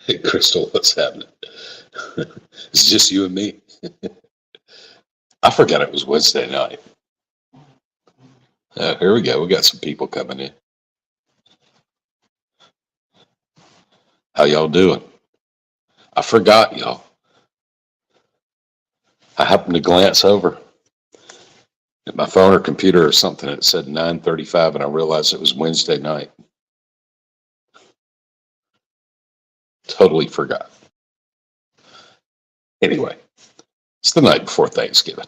Hey, Crystal, what's happening? It's just you and me. I forgot it was Wednesday night. Here we go. We got some people coming in. How y'all doing? I forgot y'all. I happened to glance over at my phone or computer or something. It said 9:35, and I realized it was Wednesday night. Totally forgot. Anyway, it's the night before Thanksgiving.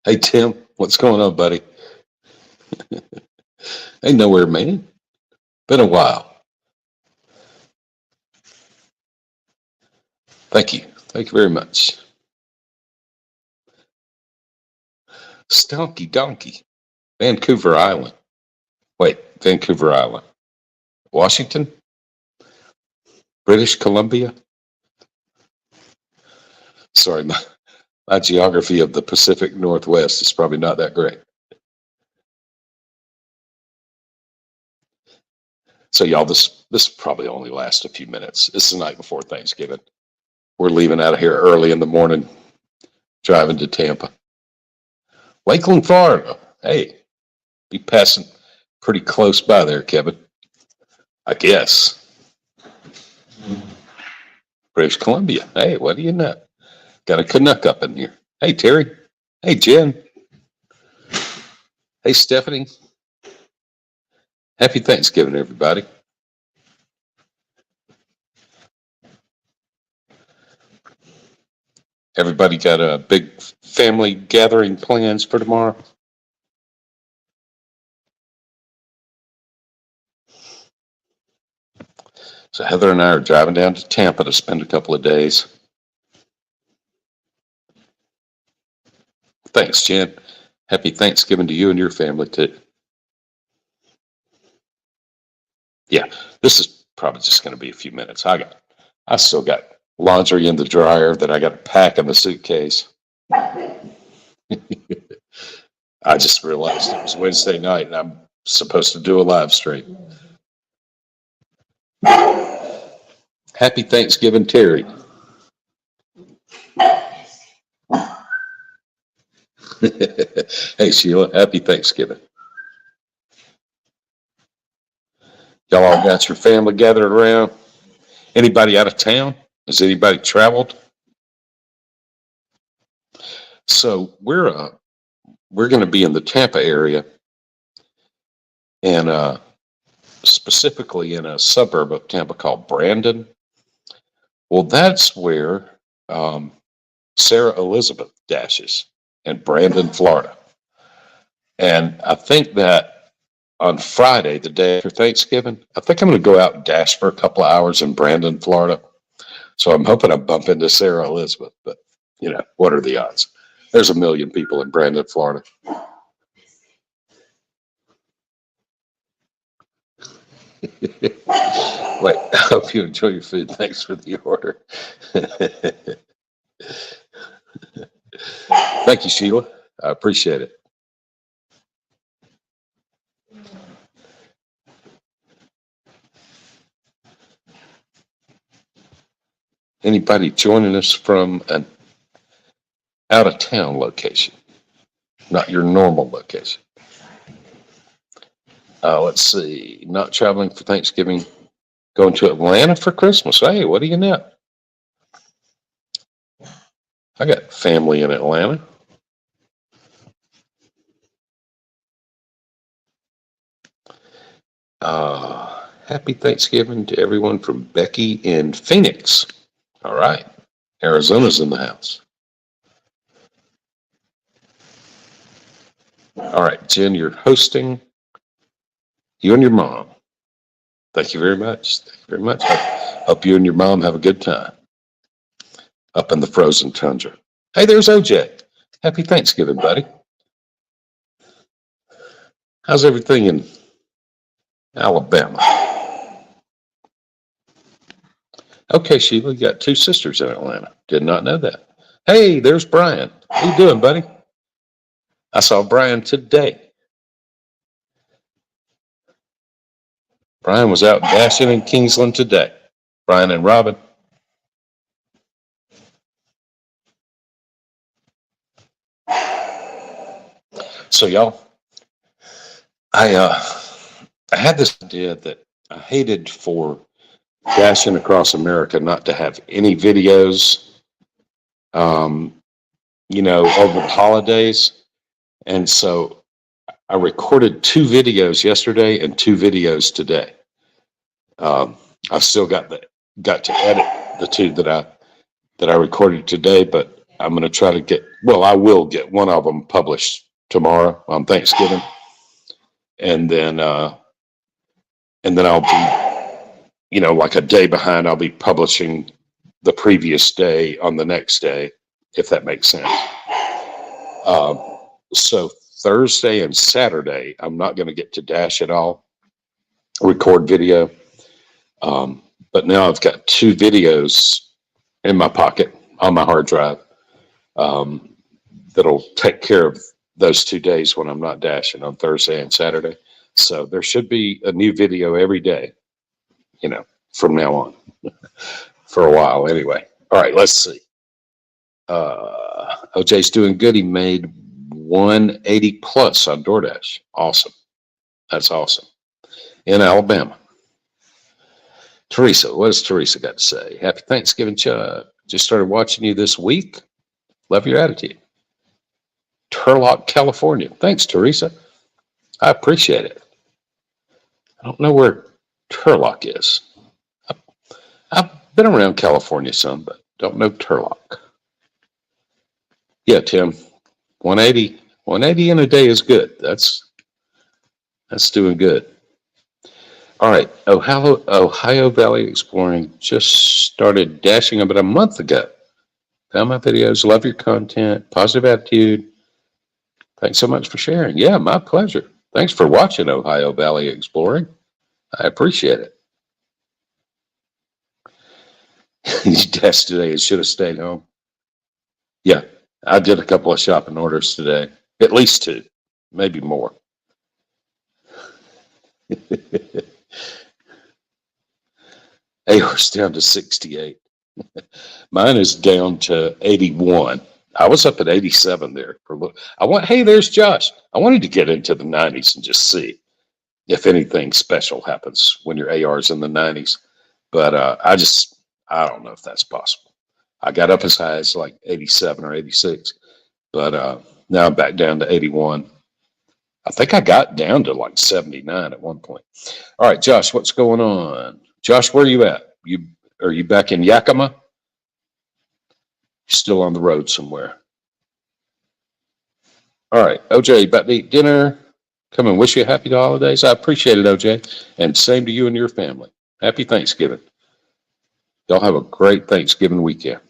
Hey, Tim, what's going on, buddy? Ain't nowhere, man. Been a while. Thank you. Thank you very much. Stonky Donkey, Vancouver Island. Wait, Vancouver Island. Washington? British Columbia? Sorry, my geography of the Pacific Northwest is probably not that great. So, y'all, this probably only lasts a few minutes. It's the night before Thanksgiving. We're leaving out of here early in the morning, driving to Tampa. Lakeland, Florida. Hey, be passing pretty close by there, Kevin. I guess. British Columbia. Hey, what do you know? Got a Canuck up in here. Hey, Terry. Hey, Jen. Hey, Stephanie. Happy Thanksgiving, everybody. Everybody got a big family gathering plans for tomorrow? So Heather and I are driving down to Tampa to spend a couple of days. Thanks, Jen. Happy Thanksgiving to you and your family, too. Yeah, this is probably just going to be a few minutes. I still got laundry in the dryer that I got to pack in the suitcase. I just realized it was Wednesday night and I'm supposed to do a live stream. Happy Thanksgiving, Terry. Hey, Sheila, happy Thanksgiving. Y'all all got your family gathered around? Anybody out of town? Has anybody traveled? So we're going to be in the Tampa area, and specifically in a suburb of Tampa called Brandon. Well, that's where Sarah Elizabeth dashes in Brandon, Florida. And I think that on Friday, the day after Thanksgiving, I think I'm going to go out and dash for a couple of hours in Brandon, Florida. So I'm hoping I bump into Sarah Elizabeth, but what are the odds? There's a million people in Brandon, Florida. Wait, I hope you enjoy your food. Thanks for the order. Thank you, Sheila. I appreciate it. Anybody joining us from an out of town location, not your normal location? Let's see. Not traveling for Thanksgiving, going to Atlanta for Christmas. Hey, what do you know? I got family in Atlanta. Happy Thanksgiving to everyone from Becky in Phoenix. All right. Arizona's in the house. All right, Jen, you're hosting. You and your mom. Thank you very much. Thank you very much. Hope you and your mom have a good time up in the frozen tundra. Hey, there's OJ. Happy Thanksgiving, buddy. How's everything in Alabama? Okay, Sheila, you got two sisters in Atlanta. Did not know that. Hey, there's Brian. How you doing, buddy? I saw Brian today. Brian was out dashing in Kingsland today. Brian and Robin. So y'all, I had this idea that I hated for Dashing Across America not to have any videos, over the holidays. And so I recorded 2 videos yesterday and 2 videos today. I've still got to edit the 2 that I recorded today, but I'm going to try to I will get one of them published tomorrow on Thanksgiving. And then I'll be, like a day behind. I'll be publishing the previous day on the next day, if that makes sense. So Thursday and Saturday, I'm not going to get to dash at all, record video. But now I've got 2 videos in my pocket on my hard drive that'll take care of those 2 days when I'm not dashing on Thursday and Saturday. So there should be a new video every day, from now on for a while anyway. All right, let's see. OJ's doing good. He made 180 plus on DoorDash. Awesome. That's awesome. In Alabama. Teresa, what has Teresa got to say? Happy Thanksgiving, Chuck. Just started watching you this week. Love your attitude. Turlock, California. Thanks, Teresa. I appreciate it. I don't know where Turlock is. I've been around California some, but don't know Turlock. Yeah, Tim, 180 in a day is good. That's doing good. All right, Ohio Valley Exploring just started dashing about a month ago. Found my videos, love your content, positive attitude. Thanks so much for sharing. Yeah, my pleasure. Thanks for watching Ohio Valley Exploring. I appreciate it. You dashed today and should have stayed home. Yeah, I did a couple of shopping orders today. At least 2, maybe more. AR's down to 68. Mine is down to 81. I was up at 87 there. Hey, there's Josh. I wanted to get into the 90s and just see if anything special happens when your AR's in the 90s. But I don't know if that's possible. I got up as high as like 87 or 86, but now I'm back down to 81. I think I got down to like 79 at one point. All right, Josh, what's going on? Josh, where are you at? Are you back in Yakima? Still on the road somewhere. All right, OJ, about to eat dinner. Come and wish you a happy holidays. I appreciate it, OJ. And same to you and your family. Happy Thanksgiving. Y'all have a great Thanksgiving weekend.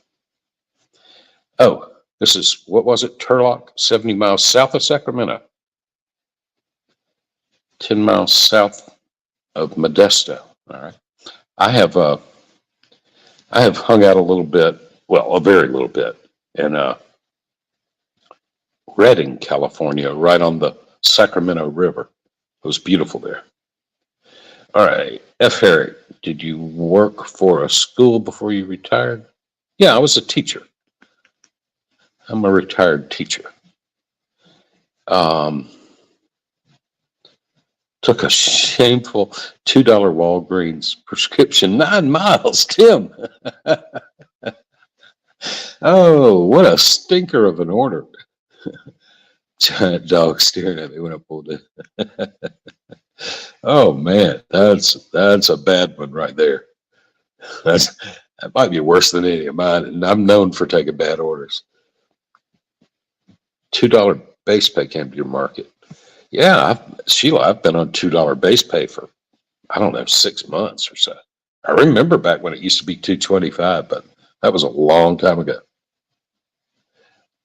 Oh, this is, what was it? Turlock, 70 miles south of Sacramento. 10 miles south of Modesto. All right. I have hung out a little bit, well, a very little bit, in Redding, California, right on the Sacramento River. It was beautiful there. All right. F. Harry, did you work for a school before you retired? Yeah, I was a teacher. I'm a retired teacher. Took a shameful $2 Walgreens prescription 9 miles, Tim. Oh, what a stinker of an order. Giant dog staring at me when I pulled it. Oh man, that's a bad one right there. That might be worse than any of mine, and I'm known for taking bad orders. $2 base pay came to your market. Yeah, Sheila, I've been on $2 base pay for I don't know, 6 months or so. I remember back when it used to be 225, but that was a long time ago.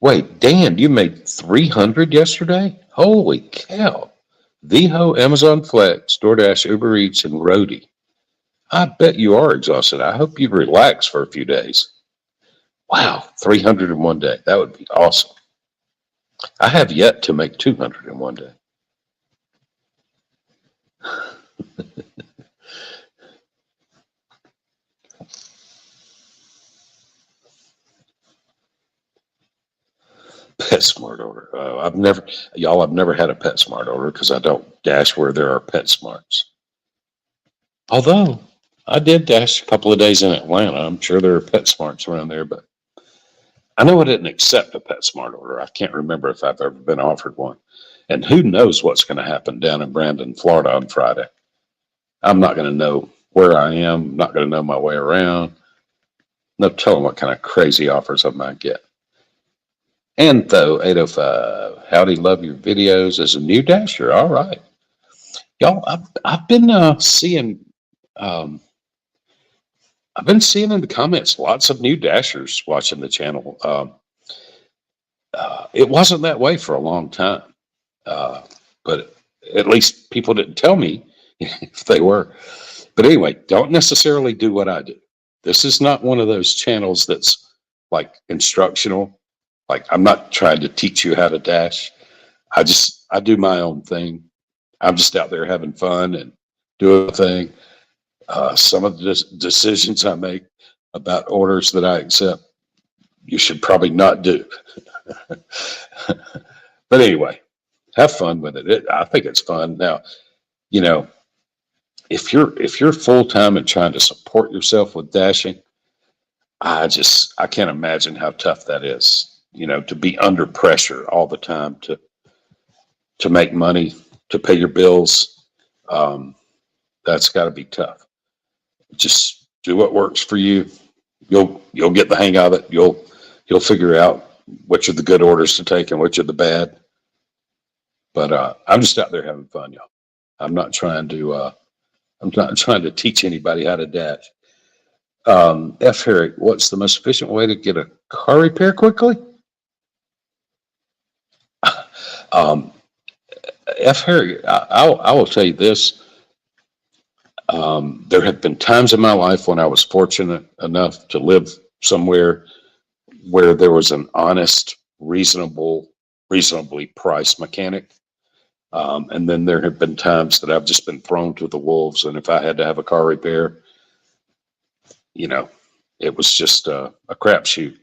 Wait, Dan, you made 300 yesterday? Holy cow. Viho, Amazon Flex, DoorDash, Uber Eats, and Roadie. I bet you are exhausted. I hope you relax for a few days. Wow, 300 in one day. That would be awesome. I have yet to make 200 in one day. PetSmart order. I've never had a PetSmart order because I don't dash where there are PetSmarts. Although I did dash a couple of days in Atlanta. I'm sure there are PetSmarts around there, but I know I didn't accept a PetSmart order. I can't remember if I've ever been offered one. And who knows what's going to happen down in Brandon, Florida on Friday. I'm not going to know where I am. I'm not going to know my way around. No telling what kind of crazy offers I might get. And though 805, howdy, love your videos as a new dasher. All right. Y'all, I've been seeing I've been seeing in the comments lots of new dashers watching the channel. It wasn't that way for a long time, but at least people didn't tell me if they were. But anyway, don't necessarily do what I do. This is not one of those channels that's like instructional. Like, I'm not trying to teach you how to dash. I do my own thing. I'm just out there having fun and doing a thing. Some of the decisions I make about orders that I accept, you should probably not do. But anyway, have fun with it. I think it's fun. Now, you know, if you're full time and trying to support yourself with dashing, I can't imagine how tough that is. You know, to be under pressure all the time to make money, to pay your bills. That's got to be tough. Just do what works for you. You'll get the hang of it. You'll figure out which are the good orders to take and which are the bad. But I'm just out there having fun, y'all. I'm not trying to teach anybody how to dash. F. Harry, what's the most efficient way to get a car repair quickly? F. Harry, I will tell you this. There have been times in my life when I was fortunate enough to live somewhere where there was an honest, reasonably priced mechanic. And then there have been times that I've just been thrown to the wolves. And if I had to have a car repair, you know, it was just a crapshoot.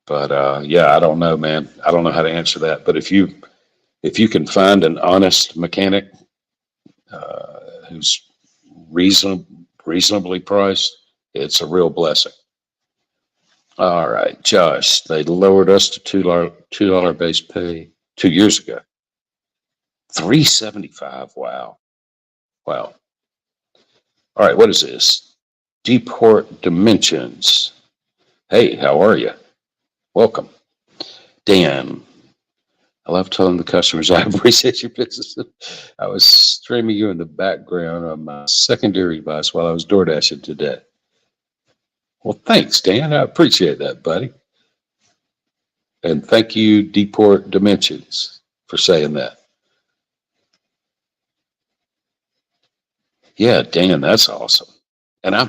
But yeah, I don't know, man. I don't know how to answer that. But if you can find an honest mechanic who's reasonably priced, it's a real blessing. All right, Josh, they lowered us to $2 base pay 2 years ago. $3.75. Wow. All right, what is this? Deport Dimensions. Hey, how are you? Welcome. Dan, I love telling the customers I appreciate your business. I was streaming you in the background on my secondary device while I was door dashing today. Well, thanks, Dan. I appreciate that, buddy. And thank you, Deport Dimensions, for saying that. Yeah, Dan, that's awesome. And I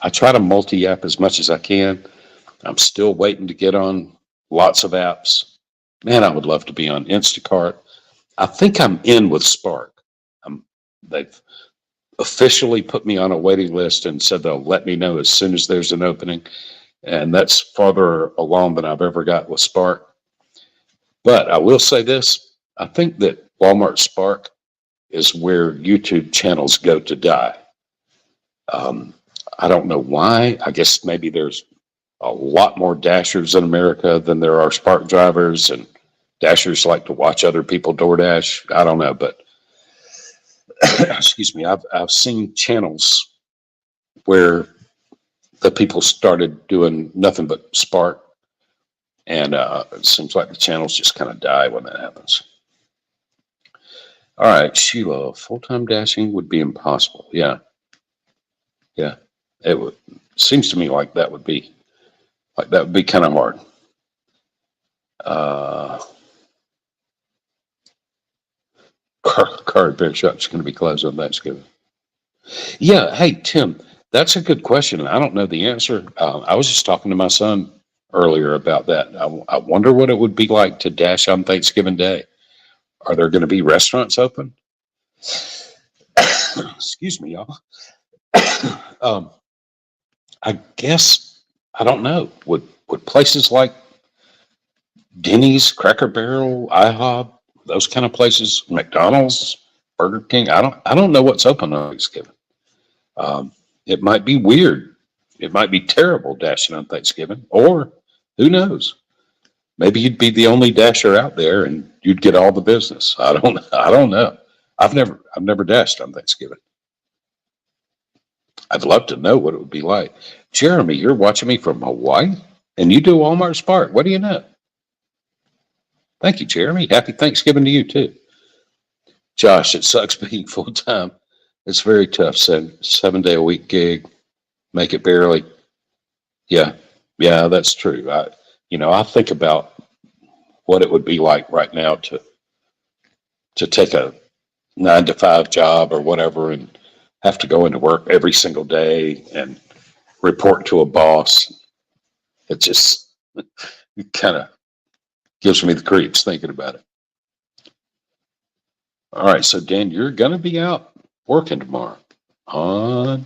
try to multi-app as much as I can. I'm still waiting to get on lots of apps. Man, I would love to be on Instacart. I think I'm in with Spark. They've officially put me on a waiting list and said they'll let me know as soon as there's an opening. And that's farther along than I've ever got with Spark. But I will say this. I think that Walmart Spark is where YouTube channels go to die. I don't know why. I guess maybe there's a lot more dashers in America than there are Spark drivers, and dashers like to watch other people DoorDash. I don't know, but excuse me, I've seen channels where the people started doing nothing but Spark, and it seems like the channels just kind of die when that happens. All right, Sheila, full-time dashing would be impossible. Yeah, yeah. It would seems to me like that would be kind of hard. Uh, car repair shop's going to be closed on Thanksgiving. Yeah. Hey, Tim, that's a good question. I don't know the answer. I was just talking to my son earlier about that. I wonder what it would be like to dash on Thanksgiving Day. Are there going to be restaurants open? Excuse me, y'all. um, I guess I don't know. Would places like Denny's, Cracker Barrel, IHOP, those kind of places, McDonald's, Burger King? I don't know what's open on Thanksgiving. Um, it might be weird. It might be terrible dashing on Thanksgiving, or who knows? Maybe you'd be the only dasher out there, and you'd get all the business. I don't know. I've never dashed on Thanksgiving. I'd love to know what it would be like. Jeremy, you're watching me from Hawaii, and you do Walmart Spark. What do you know? Thank you, Jeremy. Happy Thanksgiving to you too. Josh, it sucks being full time. It's very tough. 7 day a week gig. Make it barely. Yeah, yeah, that's true. I think about what it would be like right now to take a 9 to 5 job or whatever and have to go into work every single day and report to a boss. It just kind of gives me the creeps thinking about it. All right, so Dan, you're going to be out working tomorrow on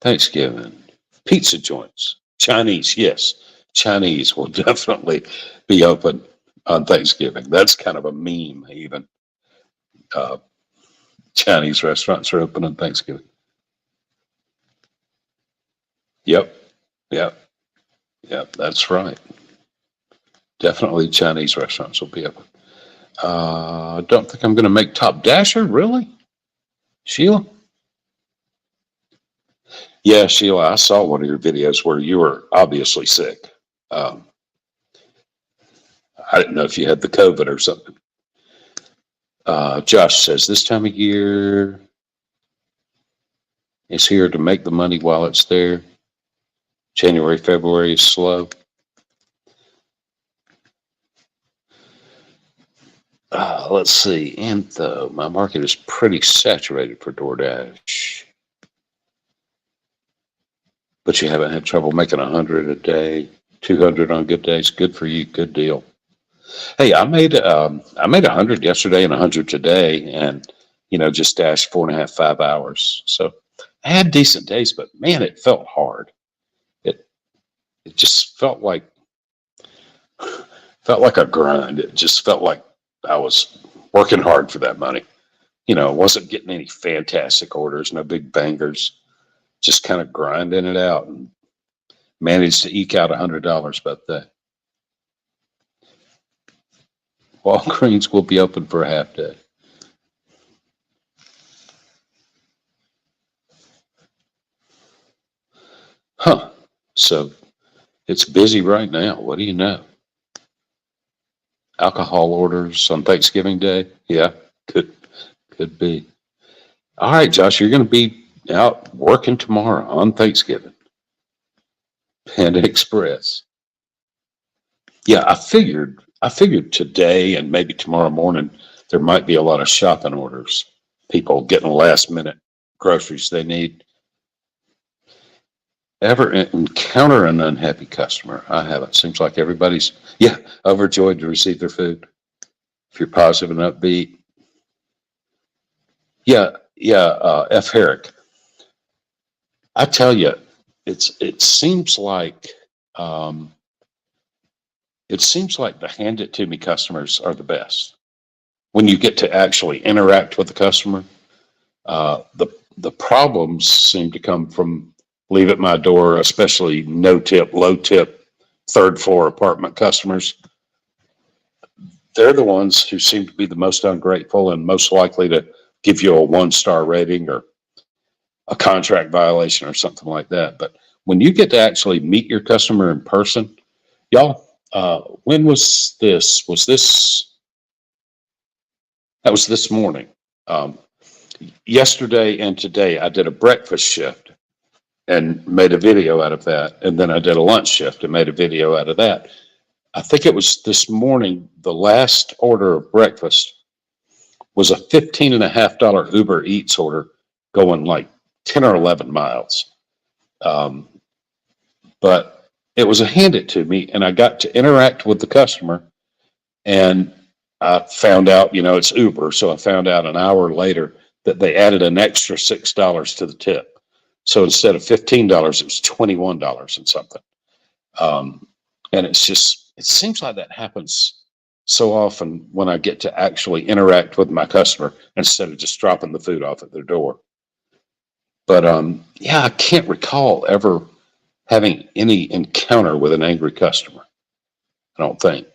Thanksgiving. Pizza joints, Chinese, yes, Chinese will definitely be open on Thanksgiving. That's kind of a meme, even. Uh, Chinese restaurants are open on Thanksgiving. Yep, yep, yep, that's right. Definitely Chinese restaurants will be open. Don't think I'm going to make Top Dasher, really? Sheila? Yeah, Sheila, I saw one of your videos where you were obviously sick. Um, I didn't know if you had the COVID or something. Josh says this time of year is here to make the money while it's there. January, February is slow. Let's see. Antho, my market is pretty saturated for DoorDash. But you haven't had trouble making 100 a day, 200 on good days. Good for you. Good deal. Hey, I made 100 yesterday and 100 today, and just dashed 4.5, 5 hours. So I had decent days, but man, it felt hard. It it just felt like a grind. It just felt like I was working hard for that money. I wasn't getting any fantastic orders, no big bangers, just kind of grinding it out and managed to eke out $100 about that. Walgreens will be open for a half day. Huh. So it's busy right now. What do you know? Alcohol orders on Thanksgiving Day? Yeah, could be. All right, Josh, you're going to be out working tomorrow on Thanksgiving. Panda Express. Yeah, I figured today and maybe tomorrow morning there might be a lot of shopping orders. People getting last minute groceries they need. Ever encounter an unhappy customer? I haven't. Seems like everybody's overjoyed to receive their food. If you're positive and upbeat. Yeah, yeah, F. Herrick. I tell you, it seems like um, the hand it to me customers are the best. When you get to actually interact with the customer, the problems seem to come from leave at my door, especially no tip, low tip, third floor apartment customers. They're the ones who seem to be the most ungrateful and most likely to give you a 1-star rating or a contract violation or something like that. But when you get to actually meet your customer in person, y'all, when was this? That was this morning. Um, Yesterday and today, I did a breakfast shift and made a video out of that. And then I did a lunch shift and made a video out of that. I think it was this morning, the last order of breakfast was a $15.50 Uber Eats order going like 10 or 11 miles. Um, but it was a hand it to me, and I got to interact with the customer. And I found out, it's Uber. So I found out an hour later that they added an extra $6 to the tip. So instead of $15, it was $21 and something. Um, and it seems like that happens so often when I get to actually interact with my customer instead of just dropping the food off at their door. But yeah, I can't recall ever having any encounter with an angry customer. I don't think.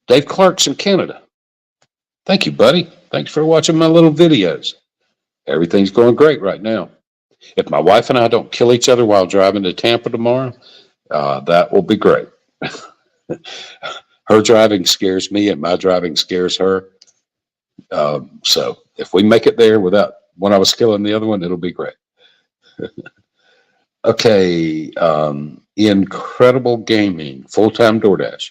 Dave Clark's in Canada. Thank you, buddy. Thanks for watching my little videos. Everything's going great right now. If my wife and I don't kill each other while driving to Tampa tomorrow, that will be great. Her driving scares me and my driving scares her. So if we make it there without one of us killing the other one, it'll be great. Okay. Incredible Gaming, full-time DoorDash.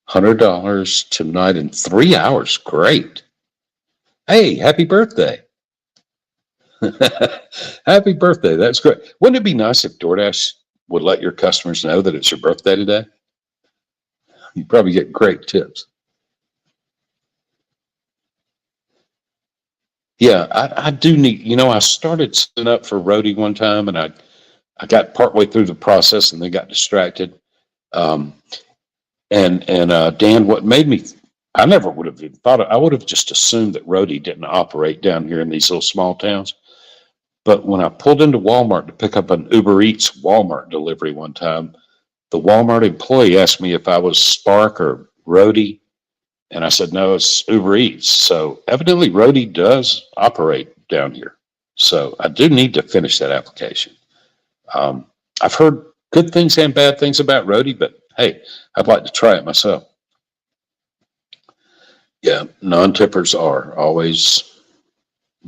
$100 tonight in 3 hours. Great. Hey, happy birthday. Happy birthday. That's great. Wouldn't it be nice if DoorDash would let your customers know that it's your birthday today? You probably get great tips. Yeah, I do need, I started setting up for Roadie one time, and I got partway through the process and then got distracted. Um, and Dan, what made me, I never would have even thought, I would have just assumed that Roadie didn't operate down here in these little small towns. But when I pulled into Walmart to pick up an Uber Eats Walmart delivery one time, the Walmart employee asked me if I was Spark or Roadie. And I said, no, it's Uber Eats. So evidently Roadie does operate down here. So I do need to finish that application. I've heard good things and bad things about Roadie, but hey, I'd like to try it myself. Yeah, non-tippers are always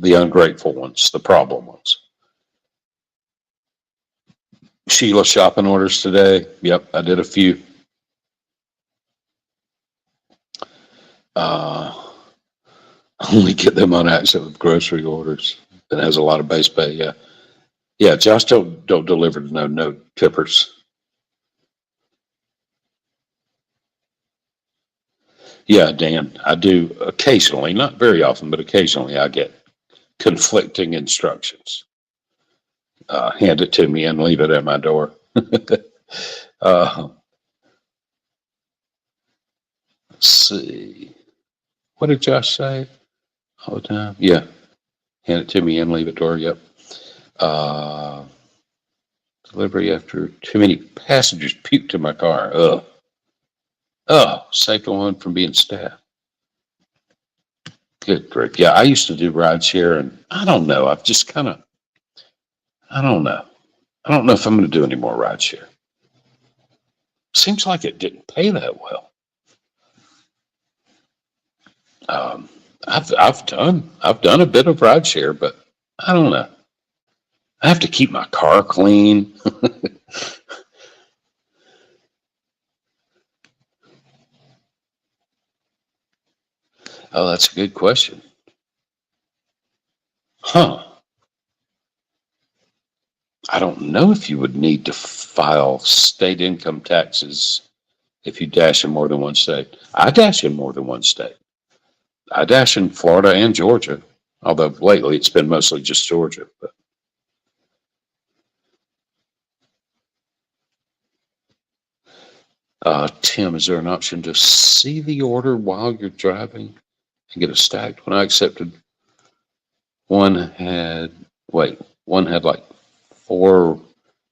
the ungrateful ones, the problem ones. Sheila shopping orders today. Yep, I did a few. Only get them on accident with grocery orders. It has a lot of base pay. Yeah, yeah. Josh don't deliver to no tippers. Yeah, Dan, I do occasionally, not very often, but occasionally I get conflicting instructions. Hand it to me and leave it at my door. Let's see. What did Josh say all the time? Yeah. Hand it to me and leave it door. Yep. Delivery after too many passengers puked in my car. Ugh. Oh, saved one from being staffed. Good grief. Yeah, I used to do rideshare, and I don't know. I've just kind of, I don't know. I don't know if I'm going to do any more rideshare. Seems like it didn't pay that well. I've done a bit of rideshare, but I don't know. I have to keep my car clean. Oh, that's a good question. Huh. I don't know if you would need to file state income taxes if you dash in more than one state. I dash in more than one state. I dash in Florida and Georgia, although lately it's been mostly just Georgia. But Tim, is there an option to see the order while you're driving and get it stacked? When I accepted, one had like 4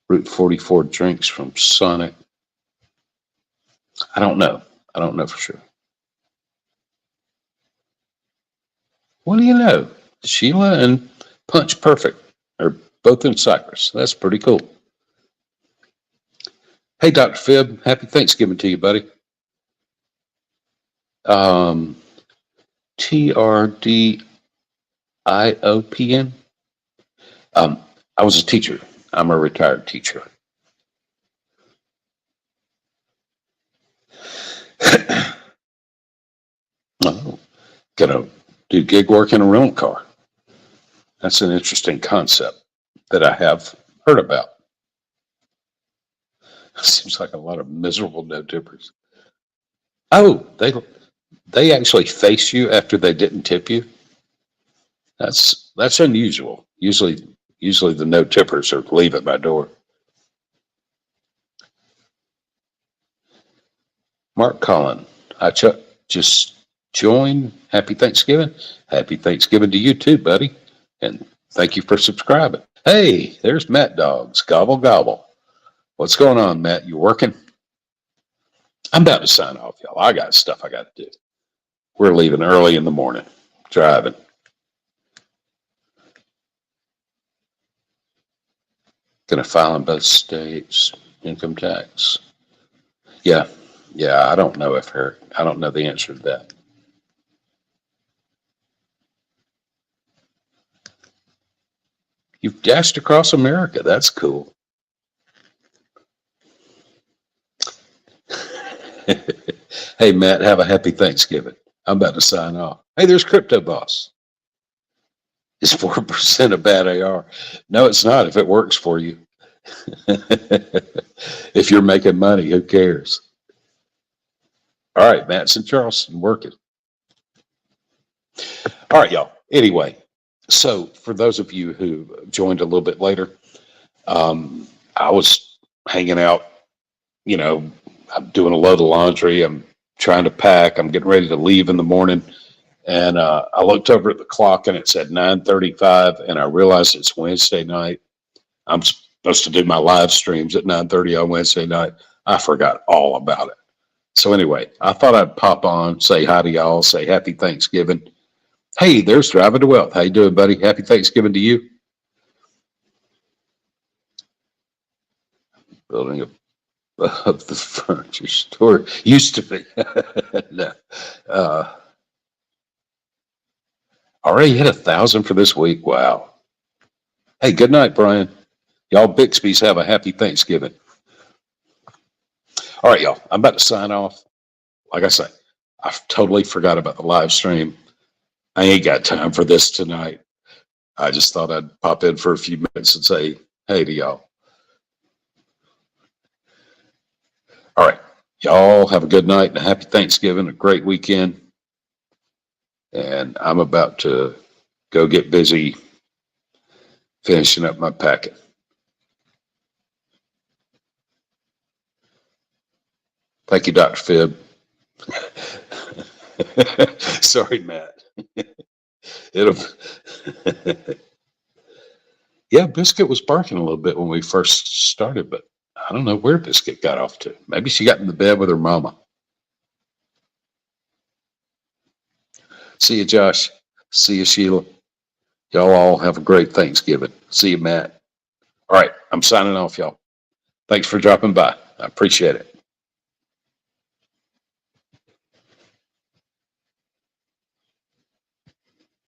Route 44 drinks from Sonic. I don't know. I don't know for sure. What do you know? Sheila and Punch Perfect are both in Cypress. That's pretty cool. Hey, Dr. Phibb, happy Thanksgiving to you, buddy. TRD IOPN. I was a teacher. I'm a retired teacher. Oh, gonna do gig work in a rental car. That's an interesting concept that I have heard about. Seems like a lot of miserable no tippers. Oh, they actually face you after they didn't tip you. That's unusual. Usually the no tippers are leave at my door. Mark Collin, just joined. Happy Thanksgiving. Happy Thanksgiving to you too, buddy. And thank you for subscribing. Hey, there's Matt Dogs. Gobble gobble. What's going on, Matt? You working? I'm about to sign off, y'all. I got stuff I got to do. We're leaving early in the morning. Driving. Gonna file in both states. Income tax. Yeah. I don't know I don't know the answer to that. You've dashed across America. That's cool. Hey, Matt, have a happy Thanksgiving. I'm about to sign off. Hey, there's Crypto Boss. Is 4% a bad AR? No, it's not if it works for you. If you're making money, who cares? All right, Matt's in Charleston working. All right, y'all. Anyway, so for those of you who joined a little bit later, I was hanging out, I'm doing a load of laundry. I'm trying to pack. I'm getting ready to leave in the morning. And I looked over at the clock and it said 9:35, and I realized it's Wednesday night. I'm supposed to do my live streams at 9:30 on Wednesday night. I forgot all about it. So anyway, I thought I'd pop on, say hi to y'all, say happy Thanksgiving. Hey, there's Driving to Wealth. How you doing, buddy? Happy Thanksgiving to you. Building of the furniture store. Used to be. No. Already hit 1,000 for this week. Wow. Hey, good night, Brian. Y'all Bixby's have a happy Thanksgiving. All right, y'all. I'm about to sign off. Like I say, I totally forgot about the live stream. I ain't got time for this tonight. I just thought I'd pop in for a few minutes and say hey to y'all. All right. Y'all have a good night and a happy Thanksgiving, a great weekend. And I'm about to go get busy finishing up my packing. Thank you, Dr. Phibb. Sorry, Matt. Yeah, Biscuit was barking a little bit when we first started, but I don't know where Biscuit got off to. Maybe she got in the bed with her mama. See you, Josh. See you, Sheila. Y'all all have a great Thanksgiving. See you, Matt. All right, I'm signing off, y'all. Thanks for dropping by. I appreciate it.